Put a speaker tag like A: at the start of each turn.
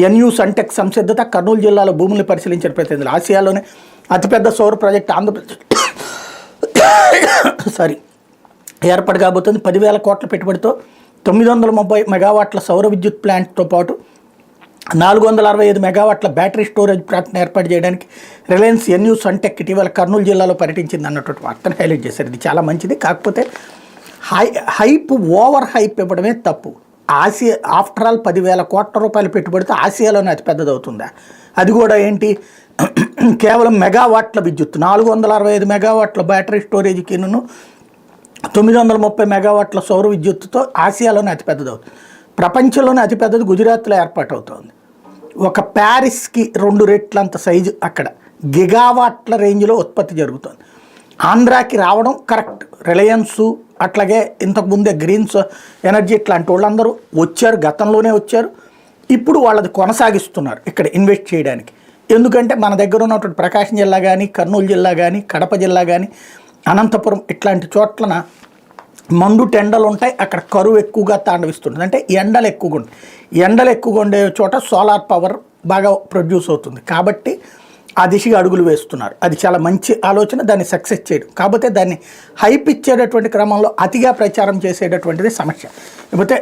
A: ఎన్యూ Suntech సంసిద్ధత, కర్నూలు జిల్లాలో భూములను పరిశీలించిన ప్రతినిధులు. ఆసియాలోనే అతిపెద్ద సౌర ప్రాజెక్టు ఆంధ్రప్రదేశ్ ఏర్పాటు కాబోతుంది. 10,000 కోట్ల పెట్టుబడితో 930 మెగావాట్ల సౌర విద్యుత్ ప్లాంట్తో పాటు 465 మెగావాట్ల బ్యాటరీ స్టోరేజ్ ప్లాంట్ను ఏర్పాటు చేయడానికి రిలయన్స్ ఎన్యూ సన్టెక్ ఇటీవల కర్నూలు జిల్లాలో పర్యటించింది అన్నటువంటి వార్తను హైలైట్ చేశారు. ఇది చాలా మంచిది. కాకపోతే ఓవర్ హైప్ ఇవ్వడమే తప్పు. ఆసియా ఆఫ్టర్ ఆల్ 10,000 కోట్ల రూపాయల పెట్టుబడితో ఆసియాలోనే అతిపెద్దది అవుతుందా? అది కూడా ఏంటి, కేవలం మెగావాట్ల విద్యుత్ 465 మెగావాట్ల బ్యాటరీ స్టోరేజ్కి 930 మెగావాట్ల సౌర విద్యుత్తుతో ఆసియాలోనే అతిపెద్దది అవుతుంది. ప్రపంచంలోనే అతిపెద్దది గుజరాత్లో ఏర్పాటు అవుతుంది. ఒక ప్యారిస్కి 2 రెట్లంత సైజు అక్కడ గిగావాట్ల రేంజ్లో ఉత్పత్తి జరుగుతుంది. ఆంధ్రాకి రావడం కరెక్ట్. రిలయన్సు అట్లాగే ఇంతకుముందే గ్రీన్స్ ఎనర్జీ ఇట్లాంటి వాళ్ళందరూ వచ్చారు, గతంలోనే వచ్చారు. ఇప్పుడు వాళ్ళది కొనసాగిస్తున్నారు ఇక్కడ ఇన్వెస్ట్ చేయడానికి. ఎందుకంటే మన దగ్గర ఉన్నటువంటి ప్రకాశం జిల్లా కానీ, కర్నూలు జిల్లా కానీ, కడప జిల్లా కానీ, అనంతపురం ఇట్లాంటి చోట్లన మండు టెండలు ఉంటాయి. అక్కడ కరువు ఎక్కువగా తాండవిస్తుంటుంది. అంటే ఎండలు ఎక్కువగా ఉంటాయి. ఎండలు ఎక్కువగా ఉండే చోట సోలార్ పవర్ బాగా ప్రొడ్యూస్ అవుతుంది. కాబట్టి ఆ దిశగా అడుగులు వేస్తున్నారు. అది చాలా మంచి ఆలోచన, దాన్ని సక్సెస్ చేయడం. కాకపోతే దాన్ని హైప్ ఇచ్చేటటువంటి క్రమంలో అతిగా ప్రచారం చేసేటటువంటిది సమస్య. లేకపోతే